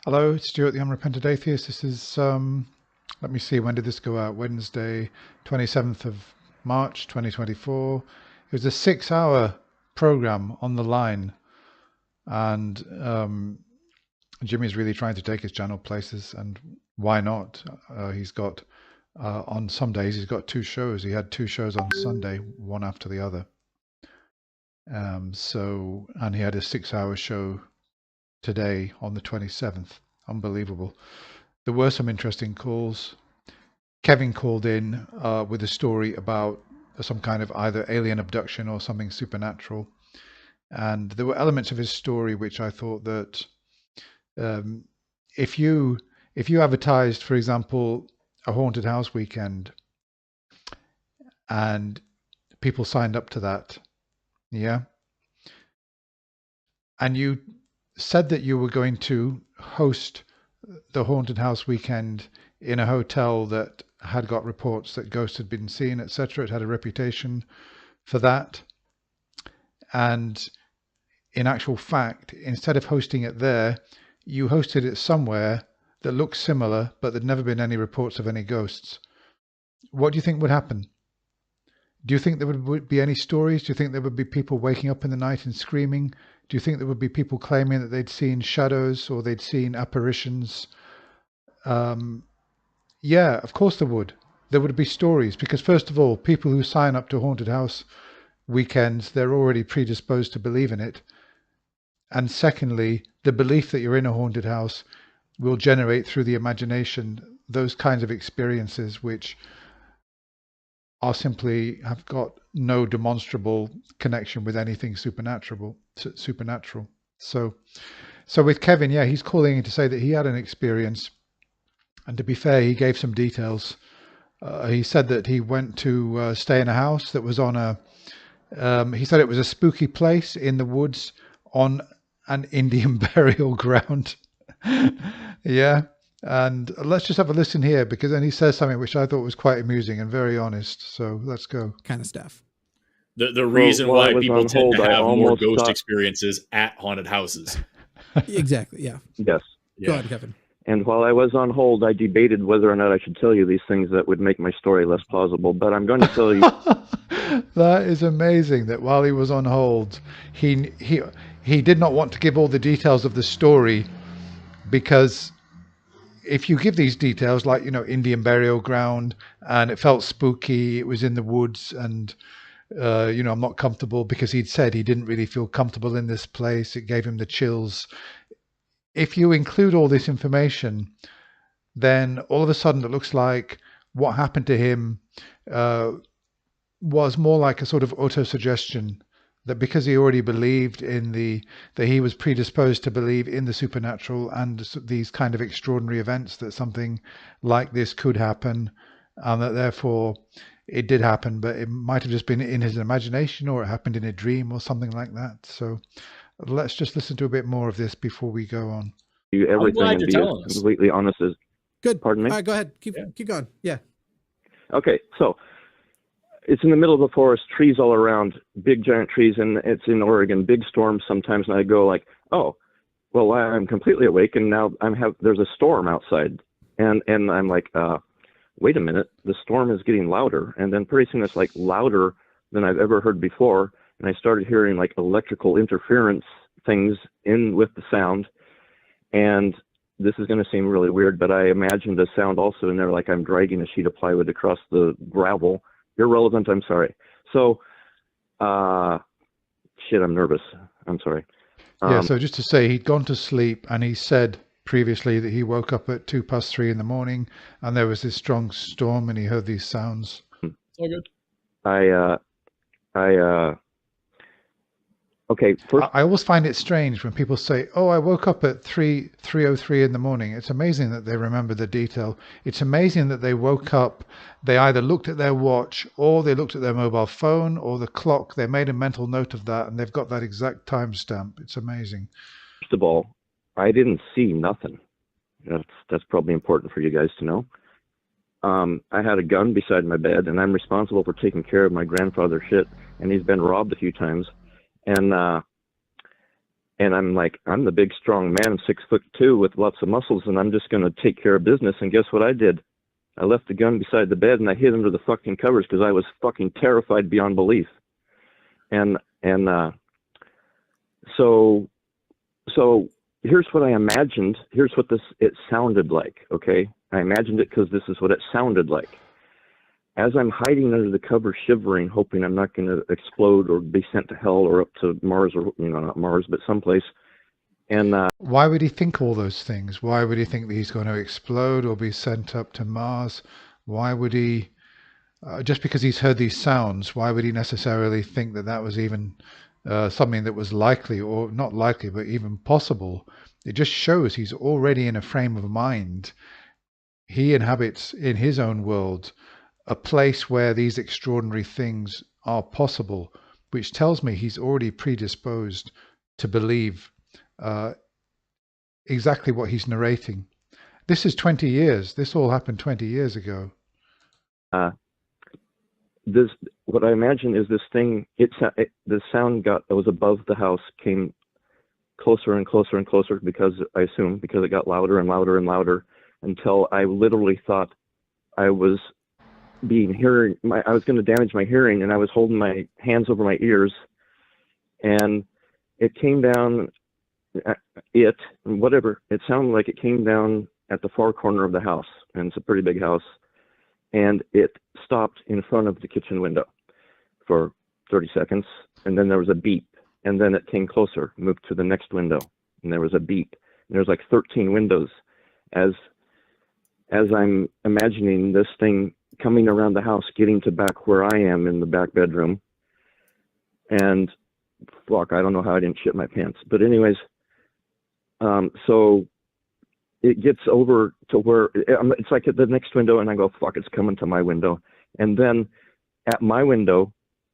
Hello, it's Stuart, the Unrepentant Atheist. This is, let me see, when did this go out? Wednesday, 27th of March, 2024. It was a 6 hour program on the line, and Jimmy's really trying to take his channel places, and why not? He's got, on some days, he's got two shows. He had two shows on Sunday, one after the other. And he had a 6 hour show today on the 27th. Unbelievable. There were some interesting calls. Kevin called in with a story about some kind of either alien abduction or something supernatural. And there were elements of his story which I thought that if you advertised, for example, a haunted house weekend and people signed up to that, yeah, and you said that you were going to host the haunted house weekend in a hotel that had got reports that ghosts had been seen, etc. It had a reputation for that. And in actual fact, instead of hosting it there, you hosted it somewhere that looked similar, but there'd never been any reports of any ghosts. What do you think would happen? Do you think there would be any stories? Do you think there would be people waking up in the night and screaming? Do you think there would be people claiming that they'd seen shadows or they'd seen apparitions? Yeah, of course there would. There would be stories because, first of all, people who sign up to haunted house weekends, they're already predisposed to believe in it. And secondly, the belief that you're in a haunted house will generate through the imagination those kinds of experiences which are simply have got no demonstrable connection with anything supernatural. So with Kevin, yeah, he's calling in to say that he had an experience, and to be fair, he gave some details. He said that he went to stay in a house that was on a. He said it was a spooky place in the woods on an Indian burial ground. Yeah. And let's just have a listen here, because then he says something which I thought was quite amusing and very honest. So let's go. Kind of stuff. The reason why people tend to have more ghost thought... experiences at haunted houses. Exactly, yeah. Yes. Go ahead, Kevin. And while I was on hold, I debated whether or not I should tell you these things that would make my story less plausible, but I'm going to tell you. That is amazing that while he was on hold, he did not want to give all the details of the story, because if you give these details, like, Indian burial ground, and it felt spooky, it was in the woods, and I'm not comfortable, because he'd said he didn't really feel comfortable in this place, it gave him the chills. If you include all this information, then all of a sudden it looks like what happened to him was more like a sort of autosuggestion, that because he already believed in that he was predisposed to believe in the supernatural and these kind of extraordinary events, that something like this could happen, and that therefore it did happen, but it might have just been in his imagination, or it happened in a dream or something like that. So let's just listen to a bit more of this before we go on. You everything and be as completely honest as. Good. Pardon me? All right, go ahead. Keep going. Yeah. Okay, so it's in the middle of the forest, trees all around, big giant trees, and it's in Oregon, big storms sometimes, and I go like, oh, well, I'm completely awake, and now there's a storm outside, and I'm like, wait a minute, the storm is getting louder, and then pretty soon it's like louder than I've ever heard before, and I started hearing like electrical interference things in with the sound, and this is going to seem really weird, but I imagined a sound also in there, like I'm dragging a sheet of plywood across the gravel. Irrelevant, I'm sorry. So, shit, I'm nervous. I'm sorry. Yeah, so just to say, he'd gone to sleep, and he said previously that he woke up at 3:02 in the morning, and there was this strong storm, and he heard these sounds. It's all good. Okay. First, I always find it strange when people say, "Oh, I woke up at 3:03 in the morning." It's amazing that they remember the detail. It's amazing that they woke up. They either looked at their watch, or they looked at their mobile phone, or the clock. They made a mental note of that, and they've got that exact timestamp. It's amazing. First of all, I didn't see nothing. That's probably important for you guys to know. I had a gun beside my bed, and I'm responsible for taking care of my grandfather's shit, and he's been robbed a few times. And And I'm like, I'm the big, strong man, 6'2" with lots of muscles, and I'm just going to take care of business. And guess what I did? I left the gun beside the bed, and I hid under the fucking covers because I was fucking terrified beyond belief. And so here's what I imagined. Here's what it sounded like, okay? I imagined it because this is what it sounded like. As I'm hiding under the cover, shivering, hoping I'm not going to explode or be sent to hell or up to Mars, or, you know, not Mars, but someplace. And why would he think all those things? Why would he think that he's going to explode or be sent up to Mars? Why would he, just because he's heard these sounds, why would he necessarily think that that was even something that was likely, or not likely, but even possible? It just shows he's already in a frame of mind. He inhabits in his own world a place where these extraordinary things are possible, which tells me he's already predisposed to believe exactly what he's narrating. This is 20 years. This all happened 20 years ago. What I imagine is this thing, the sound was above the house, came closer and closer and closer because it got louder and louder and louder until I literally thought I was I was going to damage my hearing, and I was holding my hands over my ears, and it came down, it sounded like it came down at the far corner of the house, and it's a pretty big house, and it stopped in front of the kitchen window for 30 seconds, and then there was a beep, and then it came closer, moved to the next window, and there was a beep, and there's like 13 windows as I'm imagining this thing coming around the house, getting to back where I am in the back bedroom. And fuck, I don't know how I didn't shit my pants. But anyways, so it gets over to where it's like at the next window, and I go, fuck, it's coming to my window. And then at my window,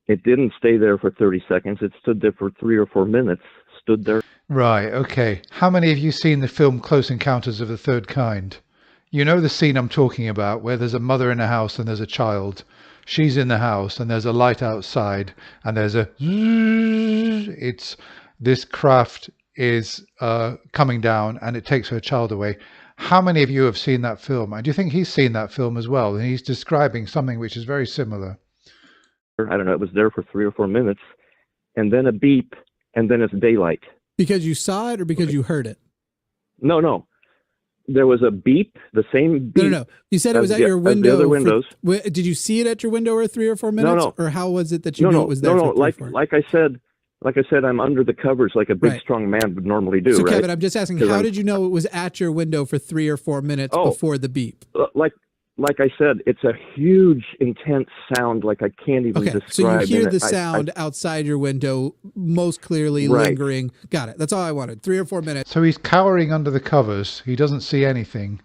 it didn't stay there for 30 seconds. It stood there for 3 or 4 minutes, stood there. Right, okay. How many of you seen the film Close Encounters of the Third Kind? You know the scene I'm talking about, where there's a mother in a house and there's a child. She's in the house and there's a light outside and there's a... This craft is coming down and it takes her child away. How many of you have seen that film? And do you think he's seen that film as well? And he's describing something which is very similar. I don't know, it was there for 3 or 4 minutes, and then a beep, and then it's daylight. Because you saw it or because you heard it? No. There was a beep, the same beep. No. You said it was at your window. The other windows. Did you see it at your window for 3 or 4 minutes? No. Or how was it that you knew it was there? No. Like I said, I'm under the covers like a big, strong man would normally do. So, right? Kevin, I'm just asking, how did you know it was at your window for 3 or 4 minutes before the beep? Like I said, it's a huge, intense sound like I can't even describe. So you hear the sound outside your window, most clearly lingering. Got it. That's all I wanted. 3 or 4 minutes. So he's cowering under the covers. He doesn't see anything.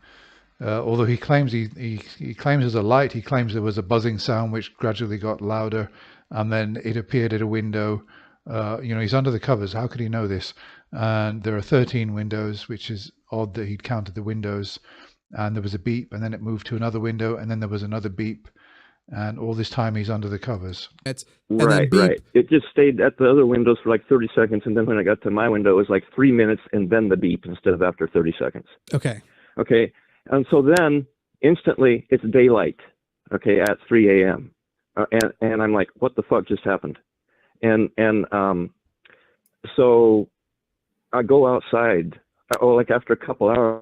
Although he claims he claims there's a light. He claims there was a buzzing sound which gradually got louder, and then it appeared at a window. He's under the covers. How could he know this? And there are 13 windows, which is odd that he'd counted the windows. And there was a beep, and then it moved to another window, and then there was another beep, and all this time he's under the covers. Right. It just stayed at the other windows for like 30 seconds, and then when I got to my window, it was like 3 minutes, and then the beep instead of after 30 seconds. Okay. And so then, instantly, it's daylight, at 3 a.m. And I'm like, what the fuck just happened? And so I go outside, after a couple hours,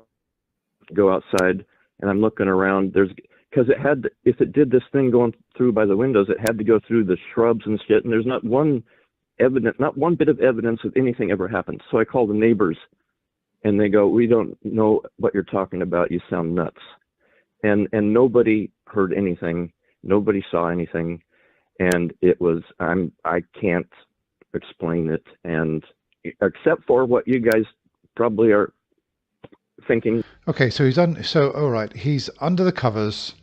go outside, and I'm looking around. Because if it did this thing going through by the windows, it had to go through the shrubs and shit, and there's not one bit of evidence that anything ever happened. So I call the neighbors, and they go, we don't know what you're talking about. You sound nuts. And nobody heard anything. Nobody saw anything. And it was, I can't explain it. And except for what you guys probably are thinking. Okay, so he's under the covers,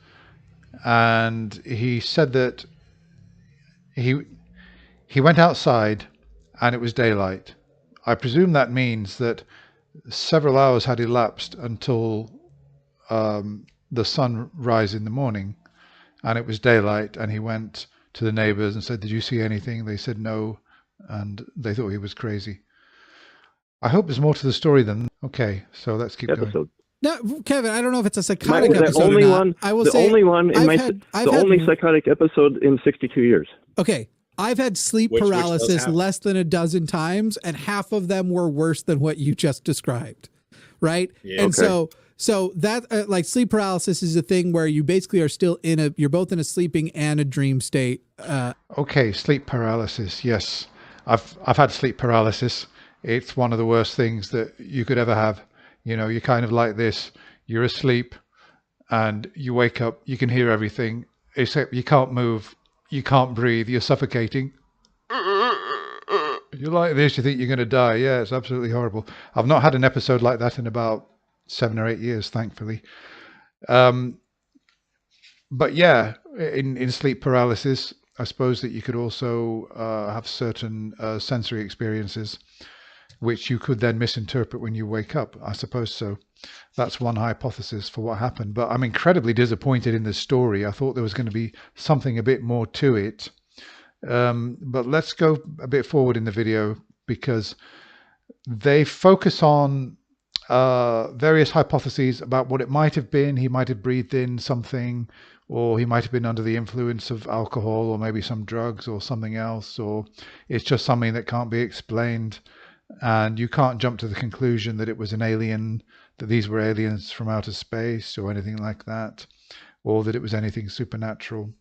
and he said that he went outside and it was daylight. I presume that means that several hours had elapsed until the sun rise in the morning, and it was daylight, and he went to the neighbors and said, did you see anything? They said no, and they thought he was crazy. I hope there's more to the story than. Okay, so let's keep going. No, Kevin, I don't know if it's a psychotic episode only or not. one, I will the say only one in I've only psychotic episode in 62 years. Okay, I've had sleep paralysis less than a dozen times, and half of them were worse than what you just described, right? Yeah, and so that like sleep paralysis is a thing where you basically are still you're both in a sleeping and a dream state. Okay, sleep paralysis. Yes, I've had sleep paralysis. It's one of the worst things that you could ever have. You know, you're kind of like this. You're asleep, and you wake up. You can hear everything, except you can't move. You can't breathe. You're suffocating. You're like this. You think you're going to die. Yeah, it's absolutely horrible. I've not had an episode like that in about 7 or 8 years, thankfully. But yeah, in sleep paralysis, I suppose that you could also have certain sensory experiences, which you could then misinterpret when you wake up. I suppose so. That's one hypothesis for what happened. But I'm incredibly disappointed in this story. I thought there was going to be something a bit more to it. But let's go a bit forward in the video, because they focus on various hypotheses about what it might have been. He might have breathed in something, or he might have been under the influence of alcohol, or maybe some drugs or something else, or it's just something that can't be explained. And you can't jump to the conclusion that it was an alien, that these were aliens from outer space or anything like that, or that it was anything supernatural,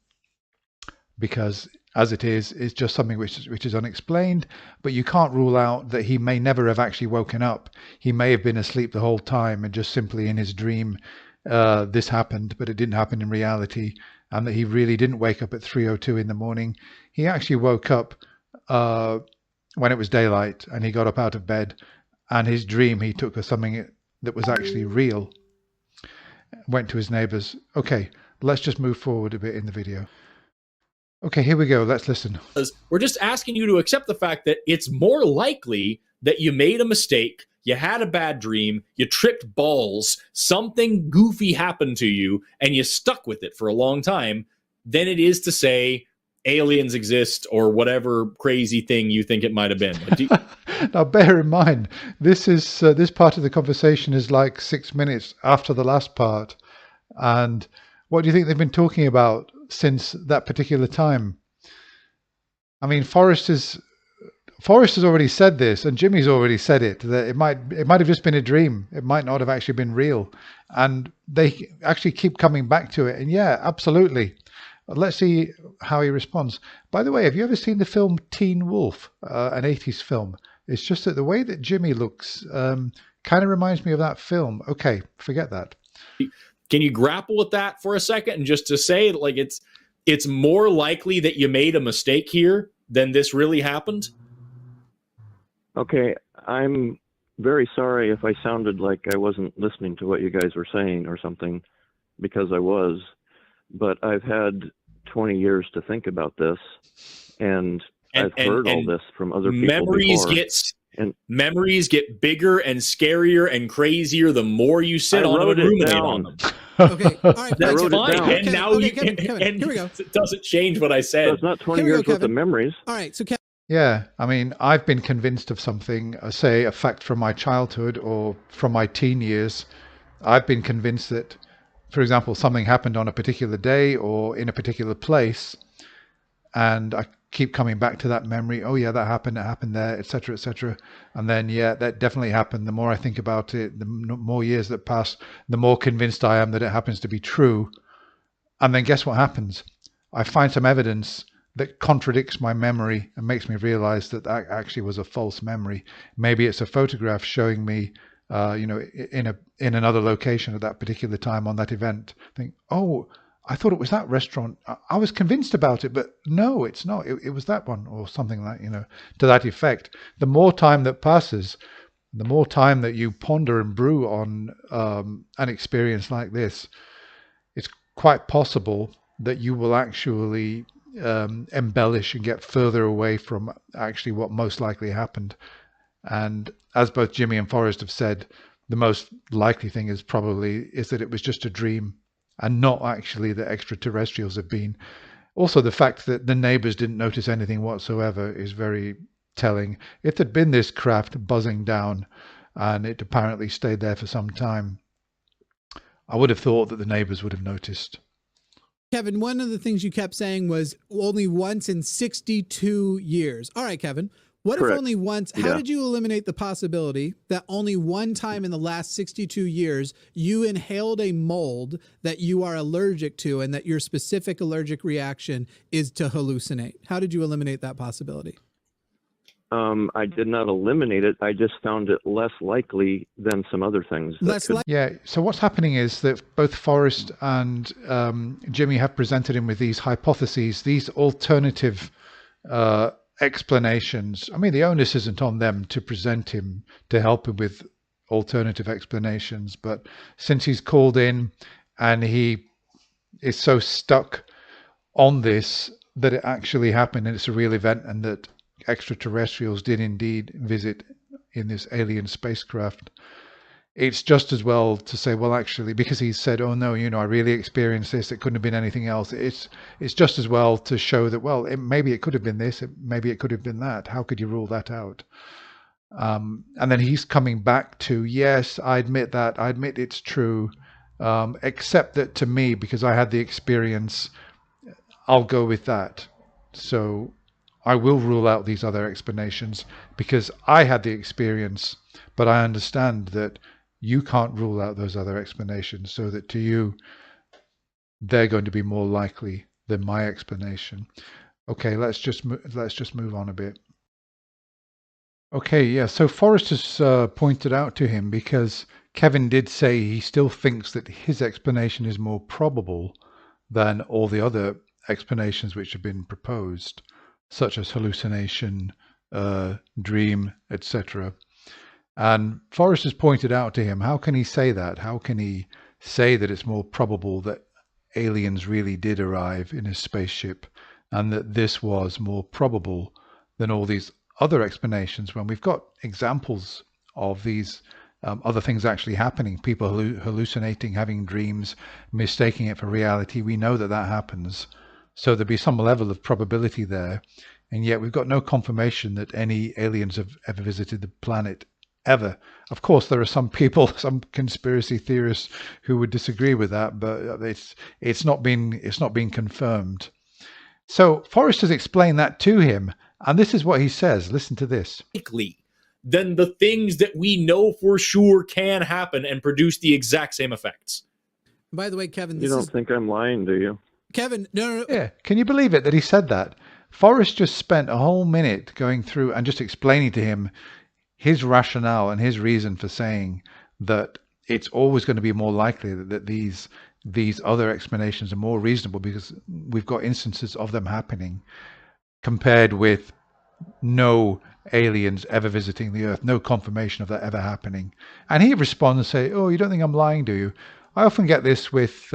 because as it is, it's just something which is unexplained. But you can't rule out that he may never have actually woken up. He may have been asleep the whole time, and just simply in his dream this happened, but it didn't happen in reality, and that he really didn't wake up at 3:02 in the morning. He actually woke up when it was daylight, and he got up out of bed, and his dream, he took as something that was actually real, went to his neighbors. Okay, let's just move forward a bit in the video. Okay, here we go. Let's listen. We're just asking you to accept the fact that it's more likely that you made a mistake, you had a bad dream, you tripped balls, something goofy happened to you, and you stuck with it for a long time, than it is to say aliens exist or whatever crazy thing you think it might have been. Now, bear in mind, this is this part of the conversation is like 6 minutes after the last part. And what do you think they've been talking about since that particular time? I mean, Forrest has already said this, and Jimmy's already said it, that it might have just been a dream. It might not have actually been real. And they actually keep coming back to it. And yeah, absolutely. Let's see how he responds. By the way, have you ever seen the film Teen Wolf, an 80s film? It's just that the way that Jimmy looks kind of reminds me of that film. Okay, forget that. Can you grapple with that for a second, and just to say, like, it's more likely that you made a mistake here than this really happened? Okay, I'm very sorry if I sounded like I wasn't listening to what you guys were saying or something, because I was. But I've had 20 years to think about this, and I've heard all this from other people before. Memories get bigger and scarier and crazier the more you sit on them and ruminate on them. Okay, all right, that's fine. Okay, and now Kevin, here we go. It doesn't change what I said. So it's not 20 years worth of memories. All right, so Kevin. Yeah, I mean, I've been convinced of something, say a fact from my childhood or from my teen years. I've been convinced that, for example, something happened on a particular day or in a particular place, and I keep coming back to that memory. Oh yeah, that happened, it happened there, etc., etc. And then, yeah, that definitely happened. The more I think about it, the more years that pass, the more convinced I am that it happens to be true. And then guess what happens? I find some evidence that contradicts my memory and makes me realize that that actually was a false memory. Maybe it's a photograph showing me in another location at that particular time on that event. Think, oh, I thought it was that restaurant. I was convinced about it, but no, it's not. It was that one, or something like, to that effect. The more time that passes, the more time that you ponder and brew on an experience like this, it's quite possible that you will actually embellish and get further away from actually what most likely happened. And as both Jimmy and Forrest have said, the most likely thing is that it was just a dream and not actually that extraterrestrials have been. Also, the fact that the neighbors didn't notice anything whatsoever is very telling. If there'd been this craft buzzing down and it apparently stayed there for some time, I would have thought that the neighbors would have noticed. Kevin, one of the things you kept saying was only once in 62 years. All right, Kevin, what Correct. if only once? How did you eliminate the possibility that only one time in the last 62 years you inhaled a mold that you are allergic to and that your specific allergic reaction is to hallucinate? How did you eliminate that possibility? I did not eliminate it. I just found it less likely than some other things. Yeah. So what's happening is that both Forrest and Jimmy have presented him with these hypotheses, these alternative explanations. I mean, the onus isn't on them to present him, to help him with alternative explanations. But since he's called in and he is so stuck on this that it actually happened and it's a real event and that extraterrestrials did indeed visit in this alien spacecraft, it's just as well to say, well, actually, because he said, oh no, I really experienced this, it couldn't have been anything else. It's just as well to show that, well, maybe it could have been this, maybe it could have been that. How could you rule that out? And then he's coming back to, yes, I admit that. I admit it's true, except that to me, because I had the experience, I'll go with that. So I will rule out these other explanations because I had the experience, but I understand that you can't rule out those other explanations, so that to you, they're going to be more likely than my explanation. Okay, let's just move on a bit. Okay, yeah, so Forrest has pointed out to him, because Kevin did say he still thinks that his explanation is more probable than all the other explanations which have been proposed, such as hallucination, dream, etc. And Forrest has pointed out to him, how can he say that? How can he say that it's more probable that aliens really did arrive in a spaceship and that this was more probable than all these other explanations, when we've got examples of these other things actually happening, people hallucinating, having dreams, mistaking it for reality. We know that that happens. So there'd be some level of probability there. And yet we've got no confirmation that any aliens have ever visited the planet, ever. Of course, there are some people, some conspiracy theorists who would disagree with that, but it's not been confirmed. So Forrest has explained that to him, and this is what he says. Listen to this. Likely than the things that we know for sure can happen and produce the exact same effects. By the way, Kevin, you don't think I'm lying, do you? Kevin, no. Yeah, can you believe it that he said that? Forrest just spent a whole minute going through and just explaining to him his rationale and his reason for saying that it's always going to be more likely that these other explanations are more reasonable, because we've got instances of them happening, compared with no aliens ever visiting the Earth, no confirmation of that ever happening. And he responds and say, oh, you don't think I'm lying, do you? I often get this with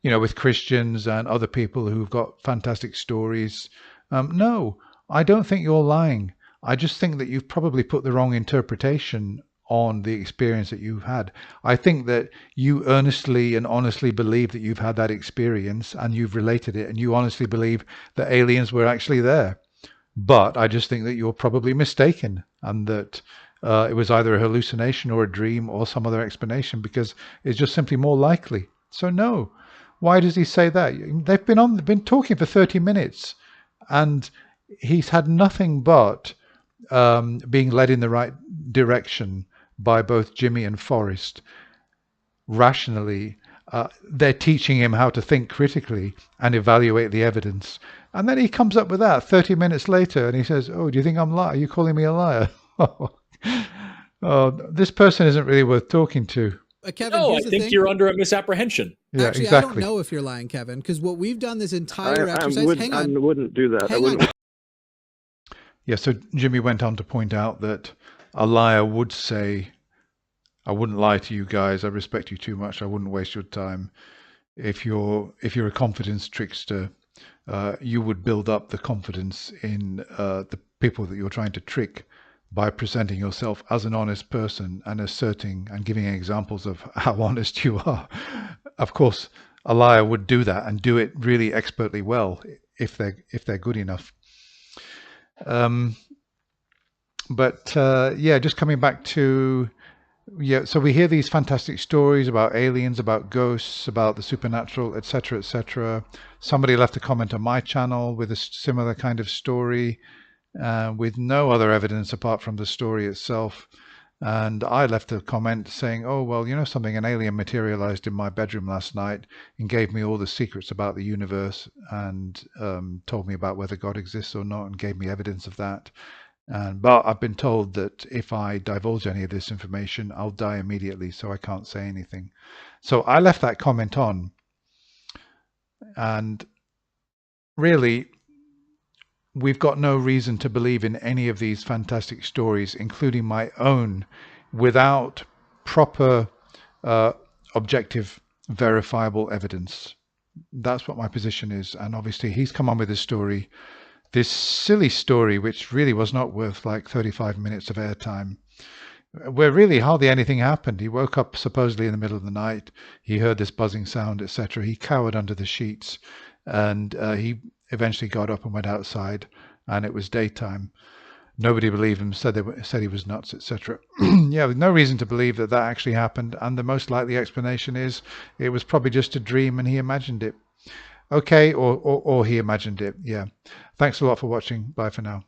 with Christians and other people who've got fantastic stories. No, I don't think you're lying. I just think that you've probably put the wrong interpretation on the experience that you've had. I think that you earnestly and honestly believe that you've had that experience and you've related it, and you honestly believe that aliens were actually there. But I just think that you're probably mistaken, and that it was either a hallucination or a dream or some other explanation, because it's just simply more likely. So no. Why does he say that? They've been talking for 30 minutes, and he's had nothing but being led in the right direction by both Jimmy and Forrest. Rationally, they're teaching him how to think critically and evaluate the evidence. And then he comes up with that 30 minutes later, and he says, oh, do you think I'm lying? Are you calling me a liar? Oh, this person isn't really worth talking to. Kevin, no, I think you're under a misapprehension. Yeah, actually, exactly. I don't know if you're lying, Kevin, because what we've done this entire exercise. I wouldn't do that. Hang on. Yeah, so Jimmy went on to point out that a liar would say, I wouldn't lie to you guys. I respect you too much. I wouldn't waste your time. If you're a confidence trickster, you would build up the confidence in the people that you're trying to trick by presenting yourself as an honest person and asserting and giving examples of how honest you are. Of course, a liar would do that and do it really expertly well if they're good enough. But yeah, just coming back to, yeah, so we hear these fantastic stories about aliens, about ghosts, about the supernatural, etc., etc. Somebody left a comment on my channel with a similar kind of story, with no other evidence apart from the story itself. And I left a comment saying, oh, well, you know something, an alien materialized in my bedroom last night and gave me all the secrets about the universe, and told me about whether God exists or not, and gave me evidence of that. But I've been told that if I divulge any of this information, I'll die immediately, so I can't say anything. So I left that comment on. And really, we've got no reason to believe in any of these fantastic stories, including my own, without proper, objective, verifiable evidence. That's what my position is. And obviously he's come on with his story, this silly story, which really was not worth like 35 minutes of airtime, where really hardly anything happened. He woke up supposedly in the middle of the night. He heard this buzzing sound, etc. He cowered under the sheets, and he eventually got up and went outside, and it was daytime. Nobody believed him, said he was nuts, etc. Yeah, with no reason to believe that actually happened. And the most likely explanation is it was probably just a dream and he imagined it. Okay, or he imagined it. Yeah. Thanks a lot for watching. Bye for now.